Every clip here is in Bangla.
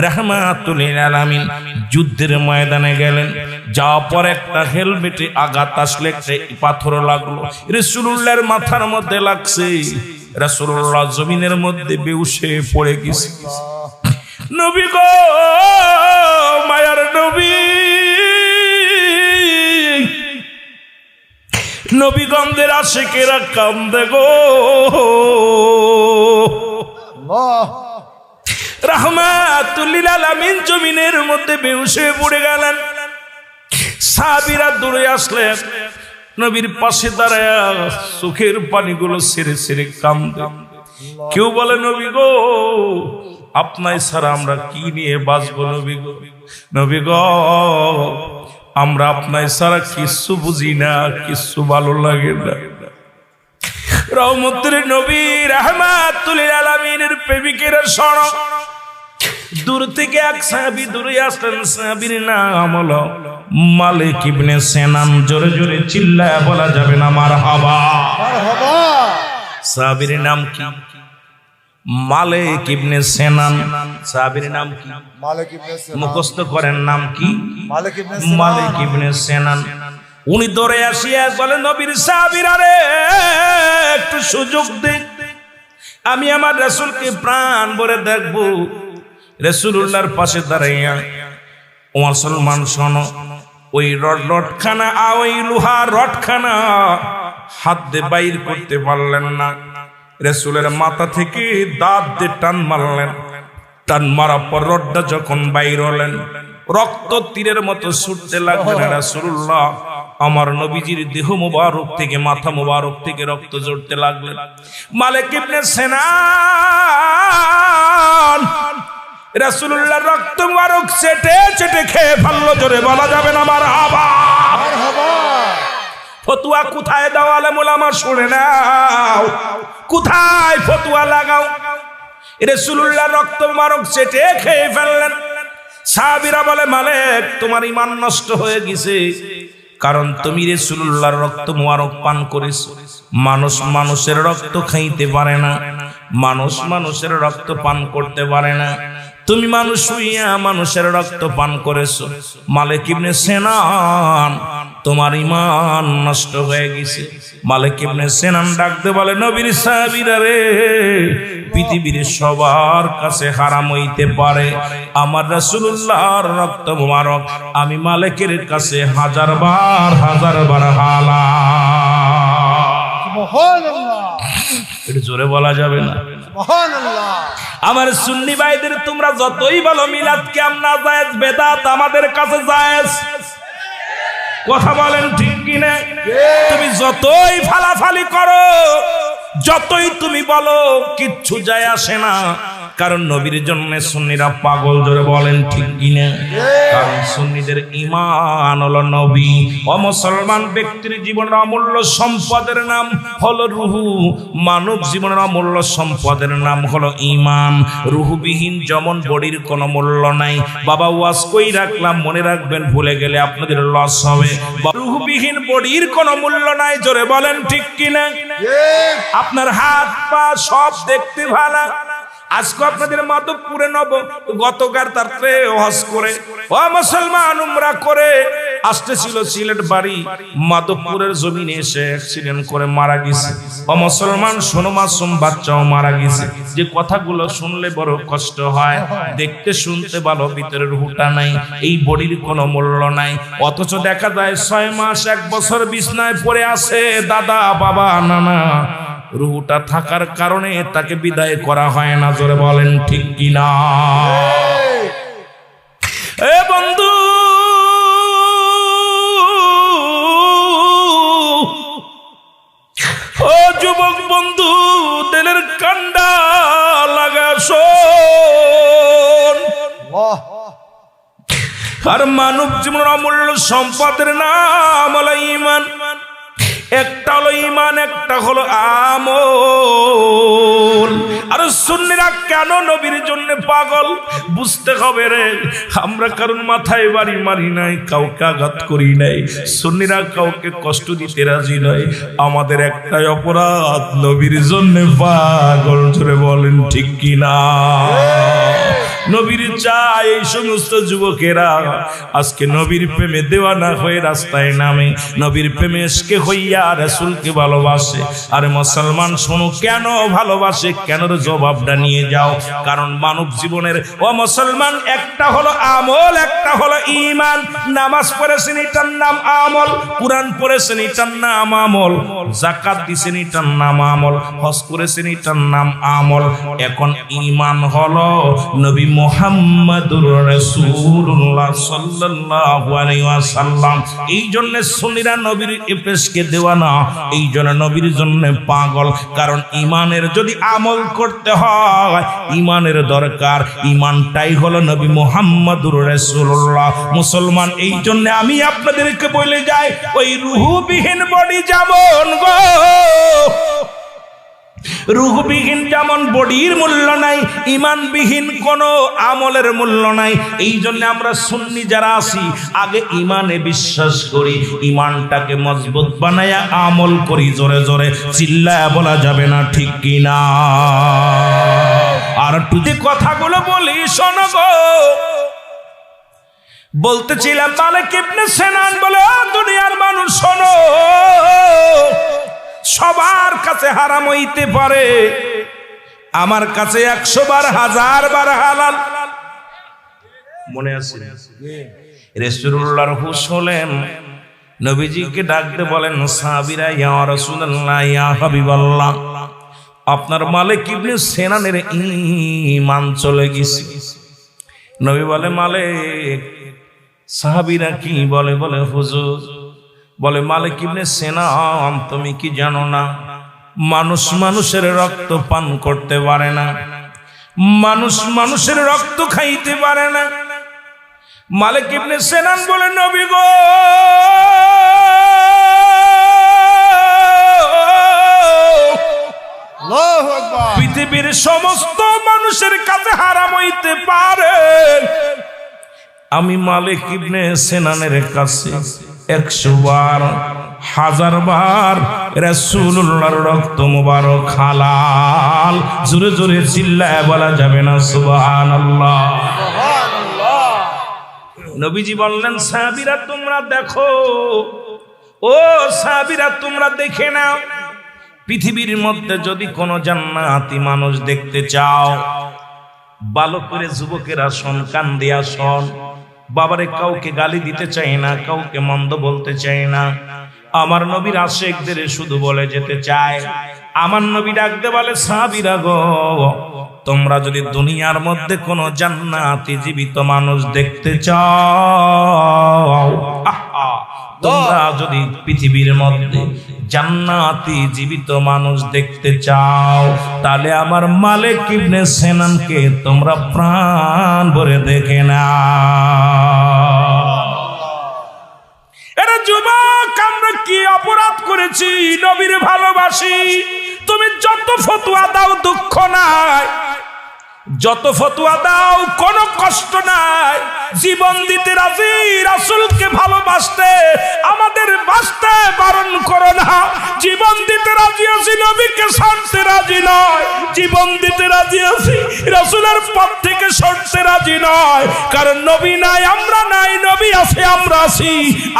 রাহমাতুল লিল আলামিন যুদ্ধের ময়দানে গেলেন, যাওয়ার পর একটা হেলমেটে আঘাত আসলে একটা পাথর লাগলো, রাসূলুল্লাহর মাথার মধ্যে লাগছে। রাসূলুল্লাহ জমিনের মধ্যে বেহুশ হয়ে পড়ে গেছে। নবী গো, মায়ার নবী, নবীগণদের আশিকেরা কান্দে গো। রাহমাতুল লিল আলামিন জমিনের মধ্যে বেহুশ হয়ে পড়ে গেলেন। সাহাবীরা দূরে আসলেন, নবীর পাশে দাঁড়ায় চোখের পানিগুলো ছেড়ে ছেড়ে কান্দে। কেউ বলে, নবী গো, আপনার ছাড়া আমরা কি নিয়ে বাঁচবো? নবী গো, নবী গো, আমরা আপনার ছাড়া কিচ্ছু বুঝি না, কিচ্ছু ভালো লাগে না। রহমতের নবী রাহমাতুল লিল আলামিনের প্রেমিকেরা শোনো, দূর থেকে এক সাহাবী দূরে আসলেন। সাহাবীর নাম হলো মালিক ইবনে সিনান। জোরে জোরে চিল্লায়া বলা যাবে না মারহাবা? মারহাবা। সাহাবীর নাম কি? মালিক ইবনে সিনান। সাহাবীর নাম কি? মালিক ইবনে সিনান। মুখস্থ করেন, নাম কি? মালিক ইবনে সিনান। মালিক ইবনে সিনান। উনি দৌড়ে আসিয়া বলেন, নবীর সাহাবীরা রে, একটু সুযোগ দে, আমি আমার রাসূলকে প্রাণ ভরে দেখব। রাসূলুল্লাহর পাশে দাঁড়াইয়া, ও মুসলমান শোনো, ওই রডখানা, ওই লোহার রডখানা হাত দিয়ে বাইর করতে পারলেন না। রাসূলের মাথা থেকে দাঁত দিয়ে টান মারলেন। টান মারার পর রডটা যখন বাইর হলেন, রক্ত তীরের মতো ছুটতে লাগলেন। রাসূলুল্লাহ আমার নবীজির দেহ মোবারক থেকে, মাথা মোবারক থেকে রক্ত ঝরতে লাগলেন। মালিক ইবনে সিনান রাসূলুল্লাহর রক্ত মোবারক চেটে চেটে খেয়ে ফেললো। জোরে বলা যাবে না মারহাবা? মারহাবা। ফতুয়া কোথায় দাও আলেম ওলামা, শুনে নাও, কোথায় ফতুয়া লাগাও? রাসূলুল্লাহর রক্ত মোবারক চেটে খেয়ে ফেললেন। সাহাবীরা বলে, মালিক, তোমার ঈমান নষ্ট হয়ে গেছে, কারণ তুমি রাসূলুল্লাহর রক্ত মোবারক পান করেছো। মানুষ মানুষের রক্ত খাইতে পারে না, মানুষ মানুষের রক্ত পান করতে পারে না, তুমি মানুষ হইয়া মানুষের রক্ত পান করেছো। মালিক ইবনে সিনান, তোমার ঈমান নষ্ট হয়ে গেছে। মালিক ইবনে সিনান ডাকতে বলে, নবীর সাহাবীরা রে, পৃথিবীর সবার কাছে হারাম হইতে পারে, আমার রাসূলুল্লাহর রক্ত মোবারক আমি মালিকের কাছে হাজার বার হালাল। সুবহানাল্লাহ। এটা জোরে বলা যাবে না? সুবহানাল্লাহ। আমার সুন্নি ভাইদের, তোমরা যতই বলো মিলাদ কিয়াম না জায়েজ, বেদাত আমাদের কাছে জায়েজ। কথা বলেন ঠিক কিনা? তুমি যতই ফালাফালি করো, যতই তুমি বলো, কিচ্ছু যায় আসে না, কারণ নবীর জন্য সুন্নিরা পাগল। জোরে বলেন ঠিক কিনা? কারণ সুন্নিদের ঈমান হলো নবী। ও মুসলমান, ব্যক্তির জীবনের অমূল্য সম্পদের নাম হলো রুহু। মানব জীবনের অমূল্য সম্পদের নাম হলো ঈমান। রুহুবিহীন যেমন বডির কোনো মূল্য নাই। বাবা ওয়াজ কই রাখলাম, মনে রাখবেন, ভুলে গেলে আপনাদের লস হবে। রুহুবিহীন বডির কোনো মূল্য নাই। জোরে বলেন ঠিক কিনা? আপনার হাত পা সব দেখতে ভালো। আজকে আপনাদের মাধবপুরে নব, গতকাল তার হজ করে, ও মুসলমান, উমরা করে আসতেছিল সিলেট বাড়ি, মাধবপুরের জমিনে এসে অ্যাক্সিডেন্ট করে মারা গেছে। ও মুসলমান শোনো, মাসুম বাচ্চাও মারা গেছে। যে কথাগুলো শুনলে বড় কষ্ট হয়, দেখতে শুনতে ভালো, ভিতরের রুহটা নাই, এই বডির কোনো মূল্য নাই। অথচ দেখা যায় 6 মাস 1 বছর বিছনায় পড়ে আছে দাদা, বাবা, নানা। রুহটা থাকার কারণে তাকে বিদায় করা হয় না। জোরে বলেন ঠিক কিনা? এ বন্ধু, ও যুবক বন্ধু, দিলের কান্ডা লাগা শোন। আর মানব জীবনের অমূল্য সম্পদের নাম হলো ঈমান। একটা হলো ঈমান, একটা হলো আমল। আর সুন্নিরা কেন নবীর জন্য পাগল বুঝতে হবে রে। আমরা কারণ মাথায় বাড়ি মারি নাই, কাউকে আঘাত করি নাই, সুন্নিরা কাউকে কষ্ট দিতে রাজি নয়। আমাদের একটাই অপরাধ, নবীর জন্য পাগল। জোরে বলেন ঠিক কিনা? নবীর চাই এই সমস্ত যুবকেরা আজকে নবীর প্রেমে দেওয়ানা হয়ে রাস্তায় নামে, নবীর প্রেমে ইশকে হইয়া রাসূলকে ভালোবাসে। আরে মুসলমান শোনো, কেন ভালোবাসে, কেন জবাবটা নিয়ে যাও। কারণ মানব জীবনের ও মুসলমান একটা হলো আমল, একটা হলো ঈমান। নামাজ পড়েছেন এটার নাম আমল, কুরআন পড়েছেন এটার নাম আমল, যাকাত দিছেন এটার নাম আমল, হজ করেছেন এটার নাম আমল। এখন ঈমান হলো নবী মুহাম্মদুর রাসূলুল্লাহ সাল্লাল্লাহু আলাইহি ওয়াসাল্লাম। এই জন্য সুন্নিরা নবীর ইফেসকে দেওয়ানা, এই জন্য নবীর জন্য পাগল। কারণ ঈমানের যদি আমল করতে হয়, ঈমানের দরকার, ঈমানটাই হলো নবী মুহাম্মদুর রাসূলুল্লাহ। মুসলমান, এই জন্য আমি আপনাদেরকে বলে যাই, ওই রূহবিহীন বডি যেমন গো, রূহবিহীন যেমন বডির মূল্য নাই, ঈমানবিহীন কোনো আমলের মূল্য নাই। এই জন্য আমরা সুন্নি যারা আছি, আগে ঈমানে বিশ্বাস করি, ঈমানটাকে মজবুত বানায়া আমল করি। জোরে জোরে চিল্লায়া বলা যাবে না, ঠিক কি না? আর একটু যে কথাগুলো বলি শোনো গো। বলতেছিলাম মালিক ইবনে সিনান বলে, দুনিয়ার মানুষ শোনো, সবার কাছে হারাম হইতে পারে, আমার কাছে 100 বার 1000 বার হালাল। মনে আছে রাসূলুল্লাহর হুশ হলেন, নবীজিকে ডাকতে বলেন সাহাবীরা, ইয়া রাসূলুল্লাহ, ইয়া হাবিবাল্লাহ, আপনার মালিক ইবনে সিনানের ঈমান চলে গেছে। নবী বলে, মালিক? সাহাবীরা কি বলে? বলে হুজুর, বলে মালিক ইবনে সিনান, তুমি কি জানো না, মানুষ মানুষের রক্ত পান করতে পারে না, মানুষ মানুষের রক্ত খাইতে পারে না। মালিক ইবনে সিনান বলে, নবী গো, আল্লাহু আকবার। পৃথিবীর সমস্ত মানুষের কাছে হারাম হইতে পারে, আমি মালিক ইবনে সিনানের কাছে 100 বার 1000 বার রাসূলুল্লাহর রক্ত মুবারক হালাল। জোরে জোরে চিল্লায় বলা যাবে না সুবহানাল্লাহ। সুবহানাল্লাহ। নবীজি বললেন, সাহাবীরা তোমরা দেখো, ও সাহাবীরা তোমরা দেখে নাও, পৃথিবীর মধ্যে যদি কোনো জান্নাতি মানুষ দেখতে চাও, ভালো করে যুবকেরা শোন, কান দিয়া শোন। বাবারে, কাউকে গালি দিতে চাই না, কাউকে মন্দ বলতে চাই না, আমার নবীর আশিকদের শুধু বলে যেতে চায়। আমার নবী ডাকতে বলে, সাহাবীরা গো, তোমরা যদি দুনিয়ার মধ্যে কোনো জান্নাতি জীবিত মানুষ দেখতে চাও, তোমরা যদি পৃথিবীর মধ্যে জান্নাতি জীবিত মানুষ দেখতে চাও, তাহলে আমার মালিক ইবনে সিনানকে তোমরা প্রাণ ভরে দেখে না। এরা যুবক, আমরা কি অপরাধ করেছি? নবীর ভালোবাসি। তুমি যত ফতোয়া দাও দুঃখ নাই, যত ফতোয়া দাও কোনো কষ্ট নাই, জীবন দিতে রাজি, রাসূলকে ভালোবাসতে আমাদের বাঁচতে বারণ করো না। জীবন দিতে রাজি আছি, নবীকে ছাড়তে রাজি নয়। জীবন দিতে রাজি আছি, রাসূলের পথ থেকে সরতে রাজি নয়। কারণ নবী নাই, আমরা নাই, নবী আছে, আমরা আছি।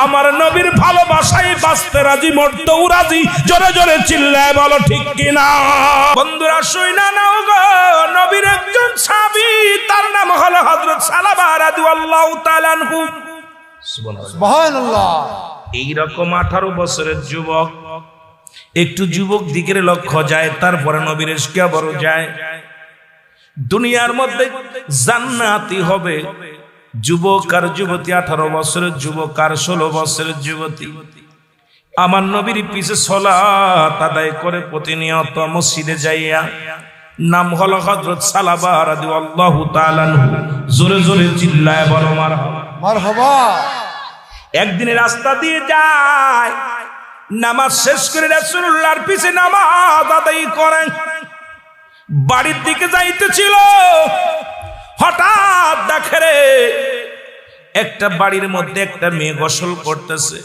আমার নবীর ভালোবাসায় বাঁচতে রাজি, মরতেও রাজি। জোরে জোরে চিল্লায় বলো, ঠিক কিনা? বন্ধুরা শুইনা নাও গো, নবীর একজন সাহাবী, তার নাম হলো হযরত সালাবা রাদিয়াল্লাহু তাআলা আনহু। সুবহানাল্লাহ। এইরকম 18 বছরের যুবক, একটু যুবক দিকের লক্ষ্য যায়, তারপরে নবীর ইশকে বড় যায়। দুনিয়ার মধ্যে জান্নাতি হবে যুবক আর যুবতী, 18 বছরের যুবক আর 16 বছরের যুবতী। আমার নবীর পিছে সালাত আদায় করে প্রতিনিয়ত মসজিদে যাইয়া, নাম হলো হযরত সালাবা রাদিয়াল্লাহু তাআলা আনহু। জোরে জোরে চিল্লায় বলো মারহাবা। মারহাবা। একদিনে রাস্তা দিয়ে যায়, নামাজ শেষ করে রাসূলুল্লাহর পিছে নামাজ আদায় করেন। বাড়ির দিকে যাইতেছিল, হঠাৎ দেখে রে, একটা বাড়ির মধ্যে একটা মেয়ে গোসল করতেছে।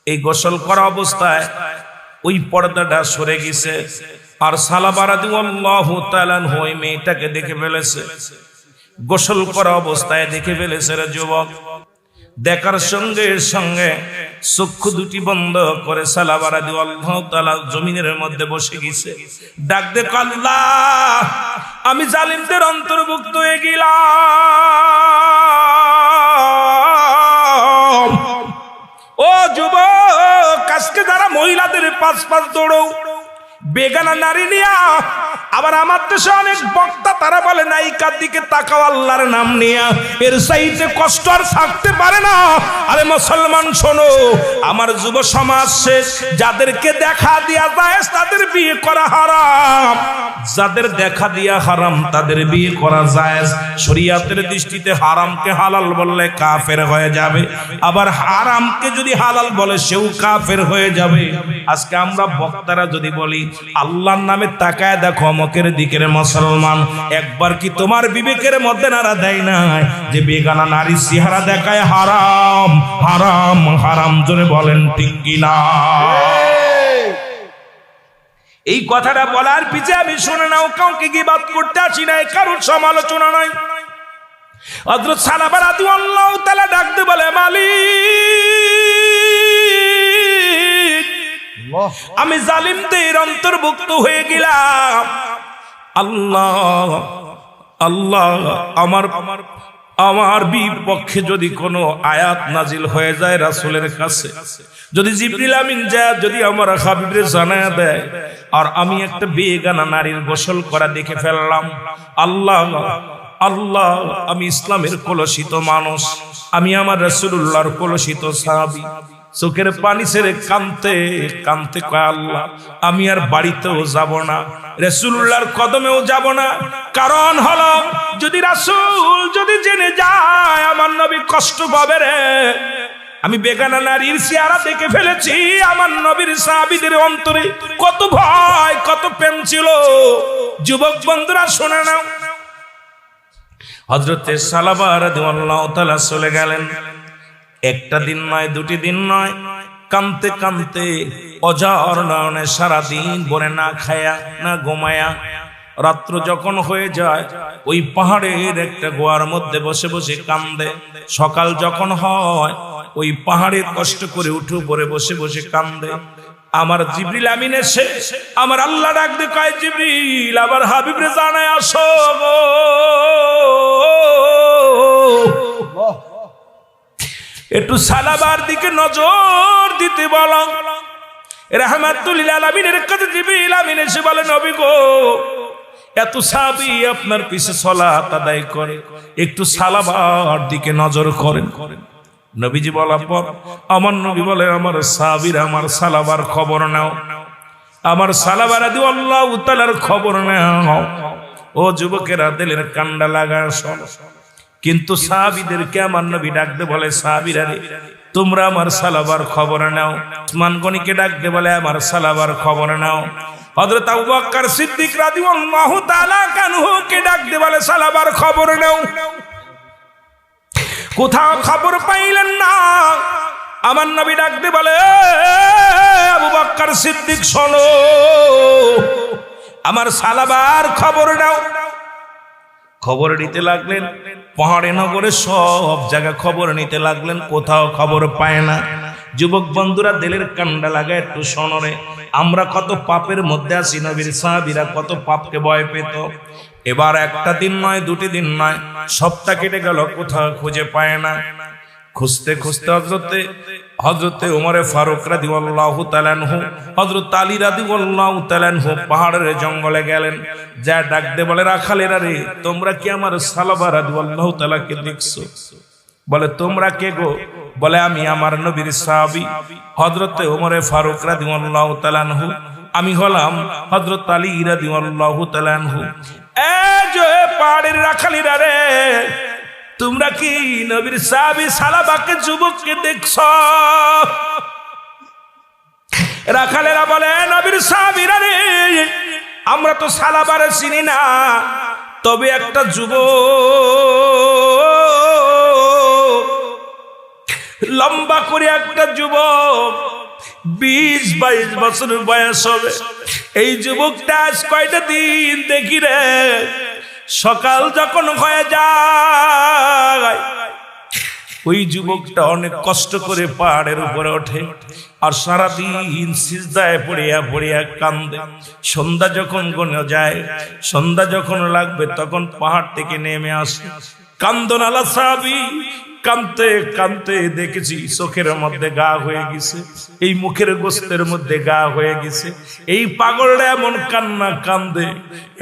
এই গোসল করা অবস্থায় ওই পর্দাটা সরে গেছে, আর সালাবা রাদিয়াল্লাহু তাআলা আনহু ওই মেয়েটাকে দেখে ফেলেছে। গোসল করা অবস্থায় দেখে ফেলেছে রে যুবক। দেখার সঙ্গে সঙ্গে চক্ষু দুটি বন্ধ করে সালাবা রাদিয়াল্লাহু তাআলা জমিনের মধ্যে বসে গেছে। ডাক দে আল্লাহ, আমি জালিমদের অন্তর্ভুক্ত হয়ে গেলাম। ও যুবক, আজকে যারা মহিলাদের পাঁচ পাঁচ দৌড়ো বেগানা নারী নিয়া, আবার আমার দেশে অনেক বক্তা তারা বলে নায়িকার দিকে তাকাও আল্লাহর নাম নিয়া, এর চাইতে কষ্ট আর থাকতে পারে না। আরে মুসলমান শোনো, আমার যুব সমাজ শেষ। যাদেরকে দেখা দিয়া যায় তাদের বিয়ে করা হারাম, যাদের দেখা দিয়া হারাম তাদের বিয়ে করা জায়েজ। শরীয়তের দৃষ্টিতে হারামকে হালাল বললে কাফের হয়ে যাবে, আবার হারামকে যদি হালাল বলে সেও কাফের হয়ে যাবে। আজকে আমরা বক্তারা যদি বলি আল্লাহর নামে তাকায় দেখো অমকের দিকের মুসলমান, একবার কি তোমার বিবেকের মধ্যে নাড়া দেয় না যে বেগানা নারী চেহারা দেখায় হারাম হারাম হারাম? জোরে বলেন ঠিক কিনা? এই কথাটা বলার পিছে আমি শুনে নাও, কাউকে গীবাত করতে আসি নাই, কারোর সমালোচনা নাই। হযরত সালাবা রাদিয়াল্লাহু তাআলা ডাকতে বলে মালিক, আমি জালিমদের অন্তর্ভুক্ত হয়ে গেলাম। আল্লাহ আল্লাহ, আমার বিপক্ষে যদি কোনো আয়াত নাজিল হয়ে যায় রাসূলের কাছে, যদি জিবরিল আমিন যায় যদি আমার হাবিবরে জানায়া দেয়, আর আমি একটা বেগানা নারীর গোসল করা দেখে ফেললাম, আল্লাহ আল্লাহ, আমি ইসলামের কলুষিত মানুষ, আমি আমার রাসূলুল্লাহর কলুষিত সাহাবী, চোখের পানি ছেড়ে কাঁদতে কাঁদতে কয় আল্লাহ, আমি আর বাড়িতেও যাব না, রাসূলুল্লাহর কদমেও যাব না। কারণ হলো যদি রাসূল যদি জেনে যায় আমার নবী কষ্ট পাবে রে। আমি বেগানা নারীর চেহারা দেখে ফেলেছি, আমার নবীর সাহাবীদের অন্তরে কত ভয় কত প্রেম ছিল। যুবক বন্ধুরা শোনা নাও, হযরতে সালাবা রাদিয়াল্লাহু তাআলা চলে গেলেন। একটা দিন নয়, দুটি দিন নয়, কাঁদতে কাঁদতে অঝর নয়নে সারাদিন ভরে না খায়া না ঘুমায়া, রাত্র যখন হয়ে যায় ওই পাহাড়ের একটা গুহার মধ্যে বসে বসে কান্দে। সকাল যখন হয় ওই পাহাড়ে কষ্ট করে উঠে উপরে বসে বসে কান্দে। আমার জিবরিল আমিন এসে আমার আল্লাহ ডাক দিয়ে কয়, জিবরিল আমার হাবিবরে জানায় আসো গো, একটু সালাবার দিকে নজর দিতে বলো। রাহমাতুল লিল আলামিনের কাছে জিবরিল আমিন এসে বলে, নবী গো, এত সাহাবী আপনার পিছে সালাত আদায় করে, একটু সালাবার দিকে নজর করেন। নবীজি বলার পর আমার নবী বলে, আমার সাহাবীরা আমার সালাবার খবর নাও, আমার সালাবা রাদিয়াল্লাহু তাআলার খবর নাও। ও যুবকেরা, দিলের কান্ডা লাগা শোনো। কিন্তু সাহাবীদেরকে আমার নবী ডাকতে বলে, সাহাবীরা রে, তোমরা আমার সালাবার খবর নাও। উসমান গনিকে ডাকতে বলে, আমার সালাবার খবর নাও। হযরত আবু বকর সিদ্দিক রাদিয়াল্লাহু তাআলা কানহুকে ডাকতে বলে, সালাবার খবর নাও। কোথাও খবর পাইলেন না, আমার নবী ডাকতে বলে, আবু বকর সিদ্দিক শোনো, আমার সালাবার খবর নাও। খবর নিতে লাগলেন, পাহাড়ে নগরে সব জায়গা খবর নিতে লাগলেন, কোথাও খবর পায় না। যুবক বন্ধুরা, দিলের কান্ডা লাগা একটু শোনরে, আমরা কত পাপের মধ্যে আছি, নবীর সাহাবীরা কত পাপকে ভয় পেত। এবার একটা দিন নয়, দুটি দিন নয়, সপ্তাহ কেটে গেল, কোথাও খুঁজে পায় না। খুঁজতে খুঁজতে হযরতে ওমরে ফারুক রাদিয়াল্লাহু তাআলা আনহু, হযরত আলী রাদিয়াল্লাহু তাআলা আনহু পাহাড়ের জঙ্গলে গেলেন। যা ডাকতে বলে, রাখালেরা রে, তোমরা কি আমার সালাবা রাদিয়াল্লাহু তাআলা কে দেখছো? বলে, তোমরা কে গো? বলে, আমি আমার নবীর সাহাবী হযরতে ওমরে ফারুক রাদিয়াল্লাহু তাআলা আনহু, আমি হলাম হযরত আলী রাদিয়াল্লাহু তাআলা আনহু। এই যে পাহাড়ের রাখালিরা রে, তোমরা কি নবীর সাহাবী সালাবাকে যুবককে দেখছো? রাখালেরা বলে, নবীর সাহাবীরা রে, আমরা তো সালাবারে চিনি না, তবে একটা যুবক, লম্বা করে একটা যুবক, 20-22 বছর বয়স হবে, এই যুবকটা আজ কয়টা দিন দেখি রে, সকাল যখন হয়ে যায় ওই যুবকটা অনেক কষ্ট করে পাহাড়ের উপরে ওঠে আর সারাদিন সিজদায় পড়িয়া পড়িয়া কান্দে। সন্ধ্যা যখন গনে যায়, সন্ধ্যা যখন লাগবে তখন পাহাড় থেকে নেমে আসে। কান্দন আলা সাহাবী কানতে কানতে দেখেছি চোখের মধ্যে গা হয়ে গেছে, এই মুখের গোস্তের মধ্যে গা হয়ে গেছে। এই পাগলটা এমন কান্না কান্দে,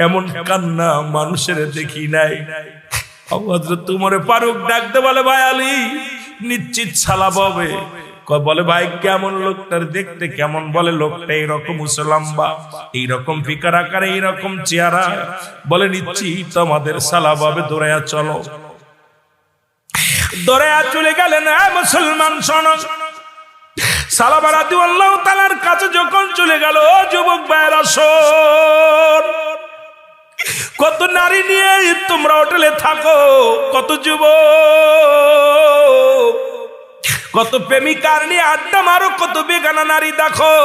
এমন কান্না মানুষের দেখি নাই। হযরত উমর ফারুক ডাকতে বলে, ভাই আলী নিশ্চিত সালাম হবে। বলে, ভাই কেমন লোকটার দেখতে কেমন? বলে, লোকটা এইরকম উসলম্বা, এইরকম ফিকার আকারে, এইরকম চেহারা। বলে, নিশ্চিত আমাদের সালাম হবে, দৌড়াইয়া চলো। দৌড়াইয়া চলে গেলেন। মুসলমান শোনো, সালাবা রাদিয়াল্লাহু তাআলার কাছে যখন চলে গেল, যুবক ভাইরা শোন, কত নারী নিয়ে তোমরা হোটেলে থাকো, কত যুবক, কত প্রেমিকার নিয়ে আড্ডা মারো, কত বেগানা নারী দেখো।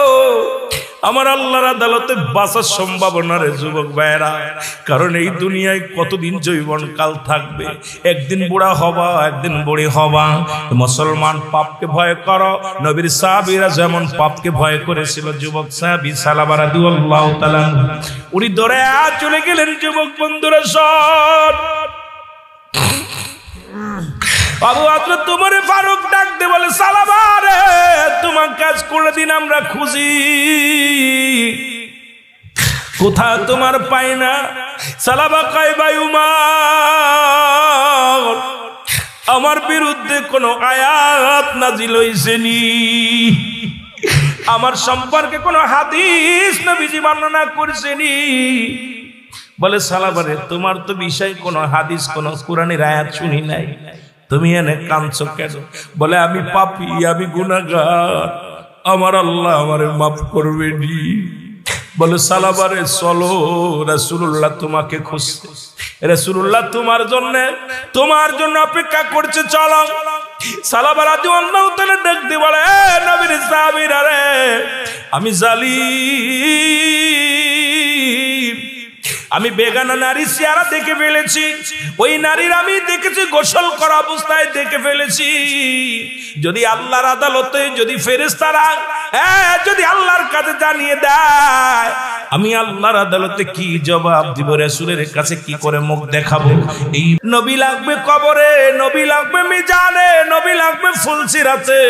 আমার আল্লাহর আদালতে বাঁচার সম্ভাবনা রে যুবক ভাইরা, কারণ এই দুনিয়ায় কতদিন যৌবন কাল থাকবে, একদিন বুড়া হবা, একদিন বুড়ি হবা। মুসলমান পাপকে ভয় করো, নবীর সাহাবীরা যেমন পাপকে ভয় করেছিল। যুবক সাহাবী সালাবা রাদিয়াল্লাহু তাআলা উনি দৌড়ে চলে গেলেন। যুবক বন্ধুরা সব আবু হযরত উমর ফারুক ডাকতে বলে, সালাবা রে, তোমার কাজ করে দিন আমরা খুঁজি, কোথা তোমার পাই না। সালাবা কয়, ভাই উমর, আমার বিরুদ্ধে কোন আয়াত নাজিল হইছে নি, আমার সম্পর্কে কোন হাদিস নবীজি বর্ণনা করেছেনি। বলে, সালাবা রে, তোমার তো বিষয় কোন হাদিস কোন কোরআনের আয়াত শুনি নাই, তুমি এনে কাঁদছো কেন? বলে, আমি পাপী, আমি গুনাহগার, আমার আল্লাহ আমারে মাফ করবে নি। বলে, সালাবারে চলো, রাসূলুল্লাহ তোমাকে খুঁজছে, রাসূলুল্লাহ তোমার জন্য অপেক্ষা করছে, চলো। সালাবা রাদিয়াল্লাহু তাআলা ডাক দিয়ে বলে, নবীর সাহাবীরা রে, আমি জালিম, আমি বেগানা নারী চেহারা দেখে ফেলেছি, ওই নারীর আমি দেখেছি গোসল করা অবস্থায় দেখে ফেলেছি। যদি আল্লাহর আদালতে, যদি ফেরেশতারা যদি আল্লাহর কাছে জানিয়ে দেয়, আমি আল্লাহর আদালতে কি জবাব দিব? রাসূলের কাছে কি করে মুখ দেখাবো? এই নবী লাগবে কবরে, নবী লাগবে মিজানে, নবী লাগবে ফুলসিরাতে,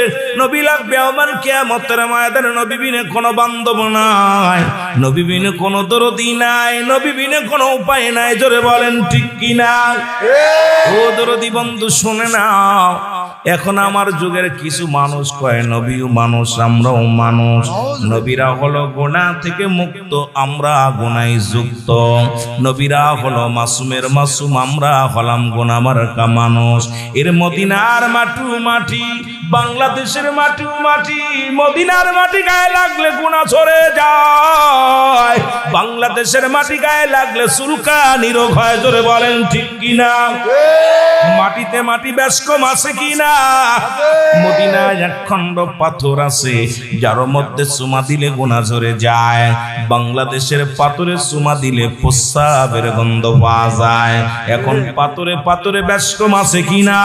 নবী লাগবে আমার কিয়ামতের ময়দানে। নবী বিনে কোনো বান্ধব নাই, নবী বিনে কোনো দরদি নাই, নবী বিনে কোনো উপায় নাই। জোরে বলেন ঠিক কিনা? ও দরদি বন্ধু শুনে নাও, এখন আমার যুগের কিছু মানুষ কয় নবীও মানুষ, আমরাও মানুষ। নবীরা হলো গুনাহ থেকে মুক্ত, আমরা গুনায় যুক্ত। নবীরা হলো মাসুমের মাসুম, আমরা হলাম গুনাহ মার্কা মানুষ। এর মদিনার মাটি, বাংলাদেশের মাটি, মদিনার মাটি গায়ে লাগলে গুনাহ ঝরে যায়, বাংলাদেশের মাটি গায়ে লাগলে চুলকানি রোগ হয়। জোরে বলেন ঠিক কিনা? মাটিতে মাটি বেশ কম আছে কিনা? মদিনায় এক খণ্ড পাথর আছে, যার মধ্যে চুমা দিলে গুনাহ ঝরে যায়। বাংলাদেশের পাথরে চুমা দিলে প্রস্রাবের গন্ধ পাওয়া যায়। এখন পাথরে পাথরে বেশ কম আছে কিনা?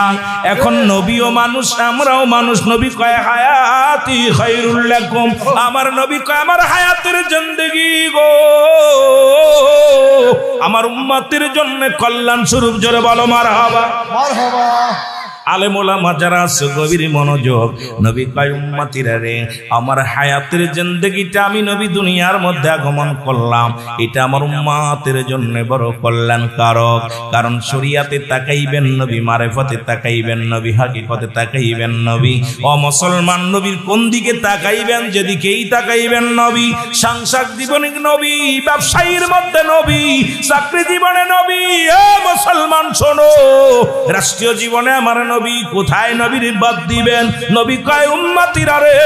এখন নবীও মানুষ, আমরাও মানুষ। নবী কয় হায়াতি খায়রুল লাকুম, আমার নবী কয় আমার হায়াতের জিন্দেগি গো আমার উম্মতের জন্য কল্যাণ স্বরূপ। জোরে বলো মারহাবা। মারহাবা। আলেম ওলামা যারা আছে গভীর মনোযোগ। নবী কয় উম্মতিরা রে, আমার হায়াতের জিন্দেগিটা আমি নবী দুনিয়ার মধ্যে আগমন করলাম, এটা আমার উম্মতের জন্য বড় কল্যাণকারক। কারণ শরীয়তে তাকাইবেন নবী, মারিফতে তাকাইবেন নবী, হাকিকতে তাকাইবেন নবী। ও মুসলমান, নবীর কোন দিকে তাকাইবেন? যেদিকেই তাকাইবেন নবী। সংসার জীবনে নবী, ব্যবসায়ীর মধ্যে নবী, চাকরি জীবনে নবী। ও মুসলমান শোনো, রাষ্ট্রীয় জীবনে আমার নবী। কোথায় নবীর বাদ দিবেন? নবী কয় উম্মতিরা রে,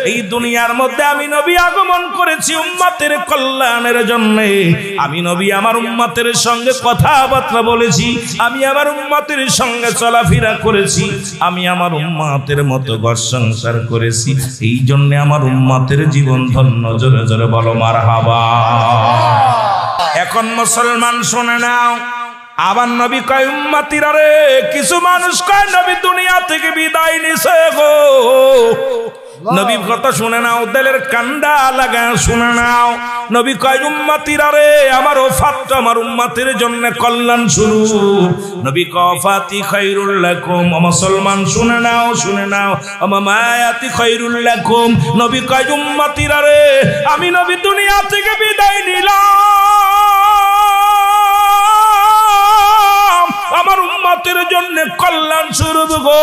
এই দুনিয়ার মধ্যে আমি নবী আগমন করেছি উম্মতের কল্যাণের জন্য। আমি নবী আমার উম্মতের সঙ্গে কথাবার্তা বলেছি, আমি আমার উম্মতের সঙ্গে চলাফেরা করেছি, আমি আমার উম্মতের মতো ঘর সংসার করেছি। এই জন্য আমার উম্মতের জীবন ধন্য। জোরে জোরে বলো মারহাবা। এখন মুসলমান শুনে নাও, আবার নবী কয় উম্মতিরা রে, কিছু মানুষ কয় নবী দুনিয়া থেকে বিদায় নিছে গো। নবী কথা শুনে নাও, দিলের কান্ডা লাগা শুনে নাও। নবী কয় উম্মতিরা রে, আমার ওফাতটা আমার উম্মতের জন্য কল্যাণ শুরু। নবী কয় ওফাতি খায়রুল লাকুম, মুসলমান শুনে নাও, শুনে নাও, মায়াতি খায়রুল লাকুম। নবী কয় উম্মতিরা রে, আমি নবী দুনিয়া থেকে বিদায় নিলাম, আমার উম্মতের জন্য কল্যাণ স্বরূপ গো।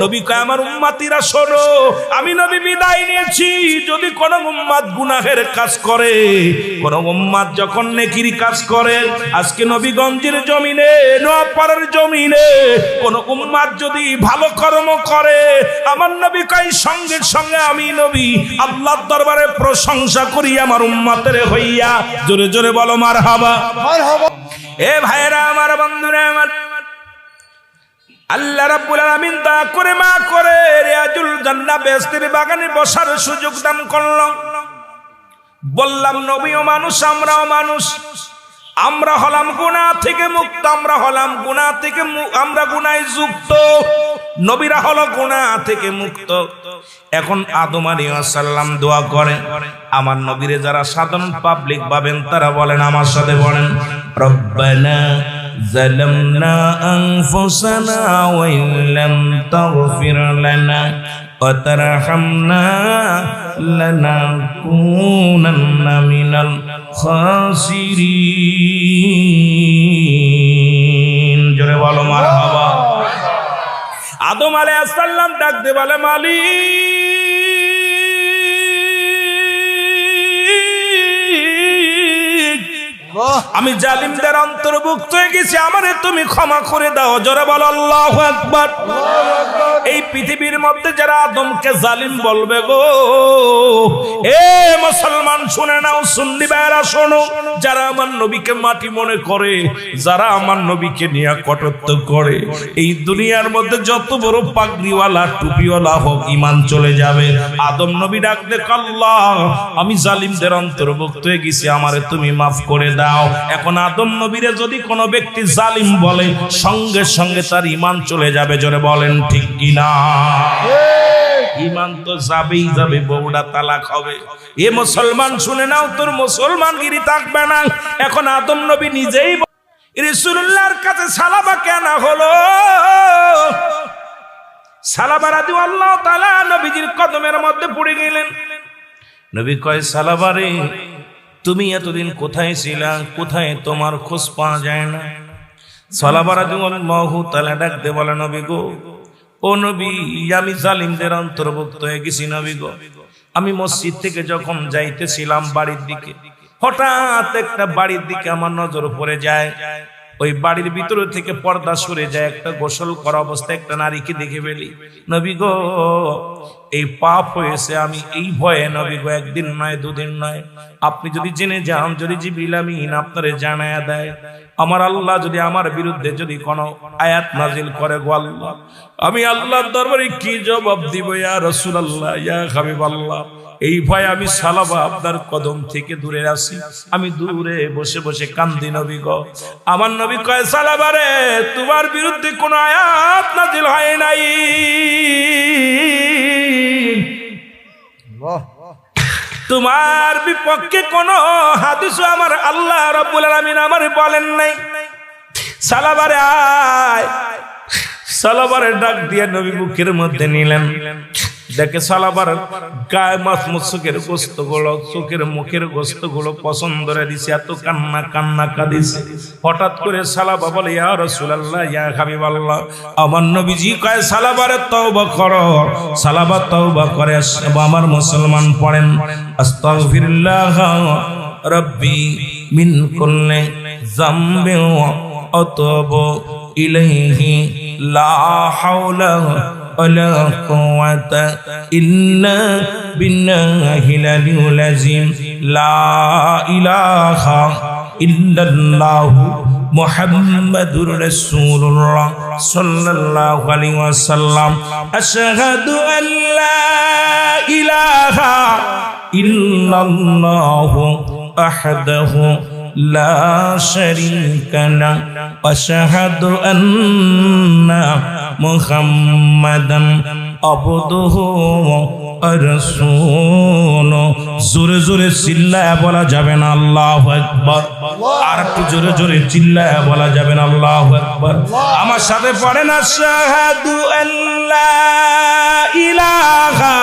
নবী কয় আমার উম্মতিরা শোনো, আমি নবী বিদায় নিয়েছি। যদি কোন উম্মত গুনাহের কাজ করে, কোন উম্মত যখন নেকির কাজ করে, আজকে নবীগঞ্জের জমিনে, নোয়াপাড়ার জমিনে কোন উম্মত যদি ভালো কর্ম করে, আমার নবী কয় সঙ্গে সঙ্গে আমি নবী আল্লাহর দরবারে প্রশংসা করি আমার উম্মতের হইয়া। জোরে জোরে বলো মারহাবা। মারহাবা। এ ভাইরা আমার, বন্ধুরা আমার, আল্লাহ রাব্বুল আলামিন দয়া করে মা করে রিয়াজুল জান্নাহ বেহেশতের বাগানে বসার সুযোগ দান করলো। বললাম নবীও মানুষ, আমরাও মানুষ, আমরা হলাম গুনাহ থেকে মুক্ত, আমরা হলাম গুনাহ থেকে আমরা গুনায় যুক্ত, নবীরা হলো গুনাহ থেকে মুক্ত। এখন আদম আলাইহিস সালাম দোয়া করেন, আমার নবীরে যারা সাধারণ পাবলিক পাবেন তারা বলেন, আমার সাথে বলেন, রব্বানা যালামনা আনফুসানা ওয়া ইল্লাম তাগফির লানা ওয়া তারহামনা লানাকুনান্না মিনাল খাসিরিন। জোরে বলো মারহাবা। আদম আলাইহিস সালাম ডাক দিয়ে বলে, মালিক, আমি জালিমদের অন্তর্ভুক্ত হয়ে গেছি, আমারে তুমি ক্ষমা করে দাও। জোরে বলো আল্লাহু আকবার। এই পৃথিবীর মধ্যে যারা আদমকে জালিম বলবে গো, এ মুসলমান শুনে নাও, সুন্নি ভাইরা শোনো, যারা আমার নবীকে মাটি মনে করে, যারা আমার নবীকে নিয়ে কটূক্ত করে, এই দুনিয়ার মধ্যে যত বড় পাগড়িওয়ালা টুপিওয়ালা হোক, ঈমান চলে যাবে। আদম নবী ডাক দেখ, আল্লাহ আমি জালিমদের অন্তর্ভুক্ত হয়ে গেছি, আমারে তুমি মাফ করে দাও। এখন আদম নবীরে যদি কোনো ব্যক্তি জালিম বলে, সঙ্গে সঙ্গে তার ঈমান চলে যাবে। জোরে বলেন ঠিক কিনা? ঈমান তো যাবেই যাবে, বউটা তালাক হবে। এ মুসলমান শুনে নাও, তোর মুসলমানগিরি থাকবে না। এখন আদম নবী নিজেই রাসূলুল্লাহর কাছে সালাবা কেন হলো? সালাবা রাদিয়াল্লাহু তাআলা নবীজির কদমের মধ্যে পড়ে গেলেন। নবী কয়, সালাবা রে, তুমি এতদিন কোথায় ছিলা? কোথায় তোমার খোঁজ পাওয়া যায় না? সালাবা রাদিয়াল্লাহু তাআলা ডাক দিয়ে বলে, নবী গো, ও নবী, আমি জালিমদের অন্তর্ভুক্ত হয়ে গেছি নবী গো। আমি মসজিদ থেকে যখন যাইতেছিলাম বাড়ির দিকে, হঠাৎ একটা বাড়ির দিকে আমার নজর পড়ে যায়। ওই বাড়ির ভিতরে থেকে পর্দা সরে যায়, একটা গোসল করা অবস্থায় একটা নারীকে দেখে ফেলি। নবী গো, এই পাপ হয়েছে, আমি এই ভয়ে নবী গো, একদিন নয় দুদিন নয়, আপনি যদি জেনে যান, যদি জিবরিল আমিন আপনারে জানায়া দেয়, আমার আল্লাহ যদি আমার বিরুদ্ধে যদি কোনো আয়াত নাজিল করে গো আল্লাহ, আমি আল্লাহর দরবারে কি জবাব দিব ইয়া রাসূলুল্লাহ, ইয়া হাবিবাল্লাহ। এই ভয় আমি সালাবা আপনার কদম থেকে দূরে আসি, আমি দূরে বসে বসে কান্দি নবী গো। আমার নবী কয়, সালাবা রে, তোমার বিরুদ্ধে কোনো আয়াত নাজিল হয় নাই, তোমার বিপক্ষে কোনো হাদিস আমার আল্লাহ রাব্বুল আলামিন আমারে বলেন নাই। সালাবারে আয়। সালাবারে ডাক দিয়ে নবী বুকের মধ্যে নিলেন। দেখে সালাবার গায়ে চোখের গোস্ত গুলো, চোখের মুখের গোস্ত গুলো পছন্দ করে দিছে, এত কান্না কান্না কাঁদিছে। হঠাৎ করে সালাবা বলে, ইয়া রাসূলুল্লাহ, ইয়া হাবিবাল্লাহ, আমার নবীজি কয়, সালাবারে তওবা করো। সালাবা তওবা করে। আমার মুসলমান পড়েন, আস্তাগফিরুল্লাহ রাব্বি মিন কুল্লি যামবি ওয়া আতুবু ইলাইহি লা হাওলা ওয়ালা কুওয়াতা ইল্লা বিল্লাহিল আলিয়্যিল আযীম। লা ইলাহা ইল্লাল্লাহু মুহাম্মাদুর রাসূলুল্লাহ সাল্লাল্লাহু আলাইহি ওয়াসাল্লাম। আশহাদু আল্লা ইলাহা ইল্লাল্লাহু আহাদাহু لا شريك له وأشهد أن محمدا عبده ورسوله জোরে জোরে চিল্লায়া বলা যাবে না আল্লাহু আকবার আর একটু জোরে জোরে চিল্লায়া বলা যাবে না আল্লাহু আকবার আমার সাথে পড়েন আশহাদু আল্লা ইলাহা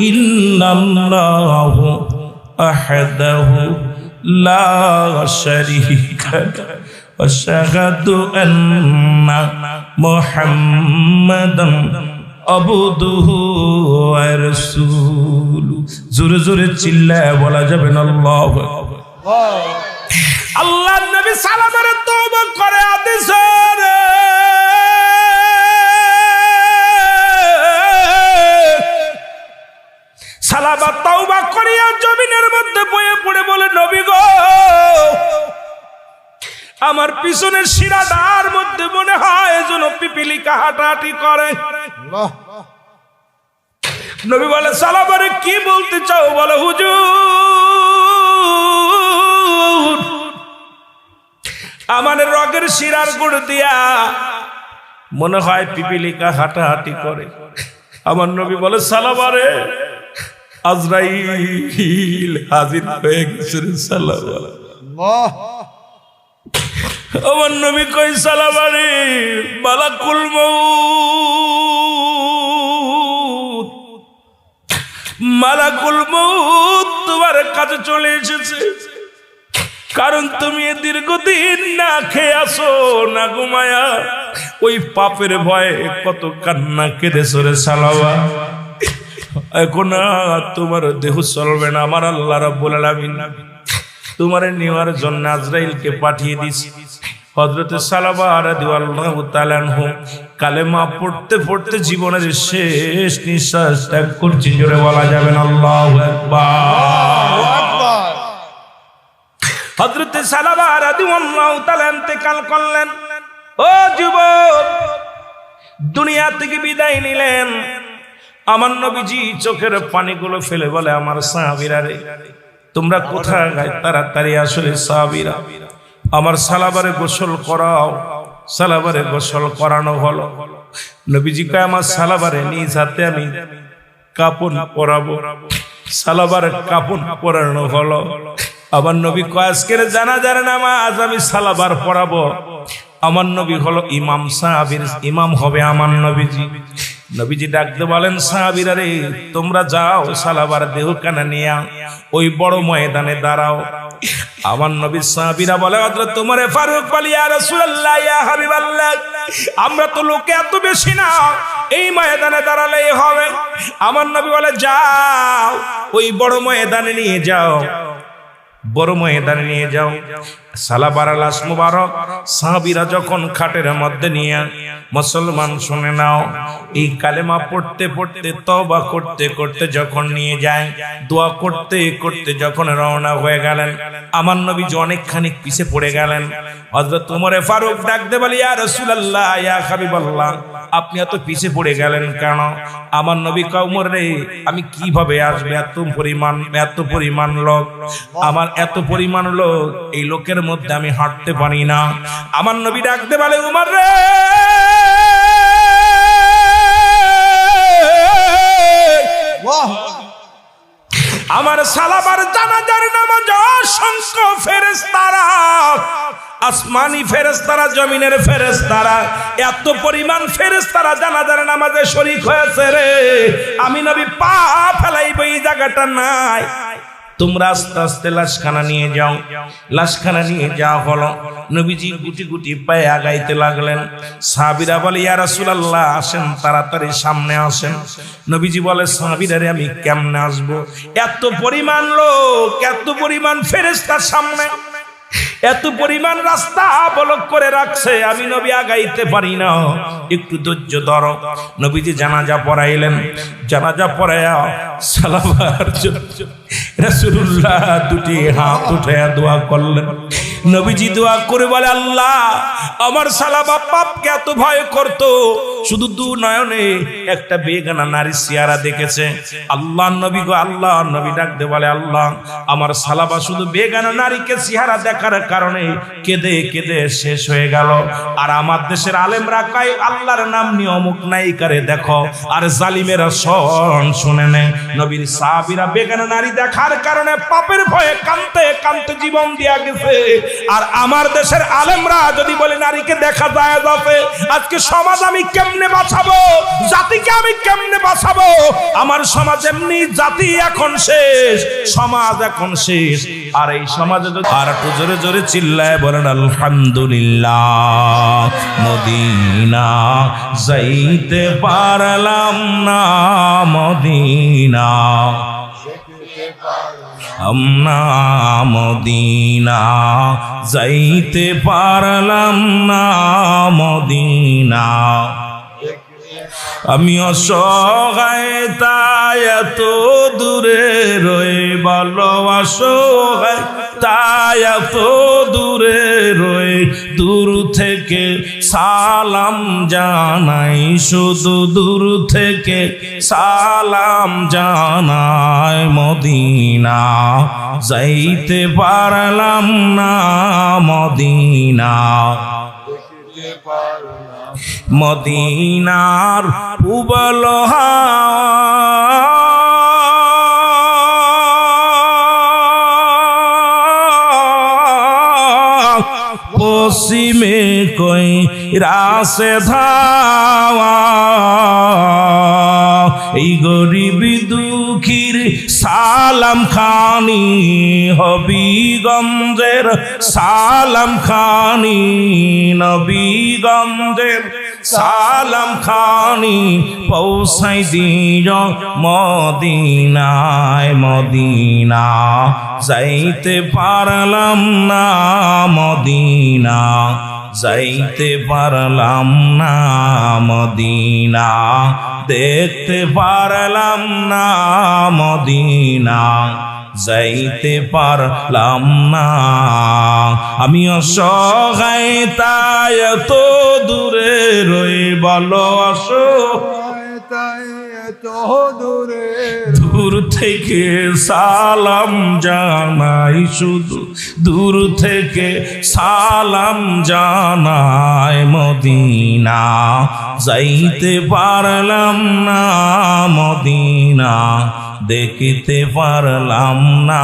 ইল্লাল্লাহু আহাদাহু লা শারীকা লাহু আশহাদু আন্না মুহাম্মাদান আবদুহু ওয়া রাসূলুহু জোরে জোরে চিল্লায়া বলা যাবে না আল্লাহু আকবার আল্লাহর নবী সালামের তওবা করে আদেশের সালাবা তওবা করিয়া জমিনের মধ্যে বয়ে পড়ে বলে নবী গো আমার পিছনের শিরাটার মধ্যে মনে হয় যেন পিপিলিকা হাঁটাহাঁটি করে নবী বলে সালাবারে কি বলতে চাও বলে হুজুর আমার রগের শিরার গুড় দিয়া মনে হয় পিপিলিকা হাঁটাহাঁটি করে আমার নবী বলে সালাবারে আজরাইল হাজির হয়ে গেছে রে সালাবা আমার নবী কই সালাবারে মালাকুল মউত মালাকুল মউত তোমার কাছে চলে এসেছে কারণ তুমি দীর্ঘদিন না খেয়ে আসো না ঘুমায়া ওই পাপের ভয়ে কত কান্না কেঁদেছো রে সালাবা এখন তোমার দেহ চলবে না আমার আল্লাহ রাব্বুল আলামিন তোমারে নেওয়ার জন্য আজরাইলকে পাঠিয়ে দিয়েছি হযরত সালাবা রাদিয়াল্লাহু তাআলা আনহু কালেমা পড়তে পড়তে জীবনের শেষ নিঃশ্বাস ত্যাগ করছেন জোরে বলা যাবে না আল্লাহু আকবার হযরত সালাবা রাদিয়াল্লাহু তাআলা ইন্তেকাল করলেন ও যুবক দুনিয়া থেকে বিদায় নিলেন আমার নবীজি চোখের পানিগুলো ফেলে বলে আমার সাহাবীরা রে তোমরা কোথায় গায় তাড়াতাড়ি আসলে সাহাবীরা আমার সালাবারে গোসল করাও সালাবারে গোসল করানো হলো নবীজি কয় আমার সালাবারে নিজ হাতে আমি কাপন পরাবো সালাবারে কাপন পরানো হলো আমার নবী কয় আজকের জানাজার নামাজ আমি সালাবার পরাবো আমার নবী হলো ইমাম সাহাবীর ইমাম হবে আমার নবীজি নবীজি ডাকতে বলেন সাহাবীরা রে তোমরা যাও সালাবার দেহখানা নিয়ে ওই বড় ময়দানে দাঁড়াও আমার নবী সাহাবীরা বলে হযরত তোমারে ফারুক বলি ইয়া রাসূলুল্লাহ ইয়া হাবিবাল্লাহ আমরা তো লোকে এত বেশি না এই ময়দানে দাঁড়ালেই হবে আমার নবী বলে যাও ওই বড় ময়দানে নিয়ে যাও বড় ময়দানে নিয়ে যাও সালাবার লাশ মুবারক সাহাবীরা যখন খাটের মধ্যে নিয়ে মুসলমান শুনে নাও এই কালেমা পড়তে পড়তে তওবা করতে করতে যখন নিয়ে যায় দোয়া করতে করতে যখন রওনা হয়ে গেলেন আমার নবী অনেকখানি পিছে পড়ে গেলেন হযরত ওমর ফারুক ডাকতে বলি ইয়া রাসূলুল্লাহ ইয়া হাবিবাল্লাহ আপনি এত পিছে পড়ে গেলেন কেন আমার নবী কয় ওমর রে আমি কিভাবে আসবে এত পরিমাণ লোক আমার এত পরিমাণ লোক এই লোকের মধ্যে আমি হাঁটতে পারি না আমার নবী ডাকতে বলে ওমর রে আমার সালাবার জানাজার নামাজ অসংখ্য ফেরেশতারা আসমানি ফেরেশতারা জমিনের ফেরেশতারা এত পরিমাণ ফেরেশতারা জানাজার নামাজে শরীক হয়েছে রে আমি নবী পা ফেলাইব এই জায়গাটা নাই তোমরা আস্তে আস্তে লাশখানা নিয়ে যাও লাশখানা নিয়ে যাওয়া হলো নবীজি গুটি গুটি পায়ে আগাইতে লাগলেন সাহাবীরা বলে ইয়া রাসূলুল্লাহ আসেন তাড়াতাড়ি সামনে আসেন নবীজি বলে সাহাবীরা রে আমি কেমনে আসব এত পরিমাণ লোক এত পরিমাণ ফেরেশতা সামনে এত পরিমাণ রাস্তা ব্লক করে রাখছে আমি নবী আগাইতে পারি না একটু ধৈর্য ধরো নবীজি জানাজা পড়াইলেন জানাজা পড়ায়া সালাবার রাসূলুল্লাহ দুটি হাত উঠায়া দোয়া করলেন নবীজি দোয়া করে বলে আল্লাহ আমার সালাবা পাপকে এত ভয় করত শুধু দু নয়নে একটা বেগানা নারী চেহারা দেখেছে আল্লাহ নবী গো আল্লাহ নবী ডাকতে বলে আল্লাহ আমার সালাবা শুধু বেগানা নারীকে চেহারা দেখার কারণে কেঁদে কেঁদে শেষ হয়ে গেল আর আমার দেশের আলেমরা কয় আল্লাহর নাম নিয়ে অমুক নায়িকারে দেখো আর জালিমেরা শুনে নে নবীর সাহাবীরা বেগানা নারী দেখার কারণে পাপের ভয়ে কাঁদতে কাঁদতে জীবন দিয়া গেছে আর আমার দেশের আলেমরা যদি বলে নারীকে দেখা যায় যাবে আজকে সমাজ আমি কেমনে বাঁচাবো জাতিকে আমি কেমনে বাঁচাবো আমার সমাজ এমনি জাতি এখন শেষ সমাজ এখন শেষ আর এই সমাজে যদি আর একটু জোরে জোরে চিল্লায় বলেন আলহামদুলিল্লাহ মদিনা যাইতে পারলাম না মদিনা আমরা মদিনা যাইতে পারলাম না মদিনা আমি অসহায় তাই এত দূরে রয়ে ভালোবাসো তাই এত দূরে রয়ে দূর থেকে সালাম জানাই শুধু দূর থেকে সালাম জানাই মদিনা যাইতে পারলাম না মদিনা মদিনার পুবল পশ্চিমে কই রাসে ধাওয়া এই গরিব দুঃখীর সালাম খানি হবিগঞ্জের সালাম খানি নবীগঞ্জের সালাম খানি পৌঁছাই দিও মদিনায় মদিনা যাইতে পারলাম না মদিনা যাইতে পারলাম না মদিনা দেখতে পারলাম না মদিনা যাইতে পারলাম না আমি অসহায় তাই এত দূরে রয়ে ভালোবাসো দূর থেকে সালাম জানাই শুধু দূর থেকে সালাম জানাই মদিনা যাইতে পারলাম না মদিনা দেখিতে পারলাম না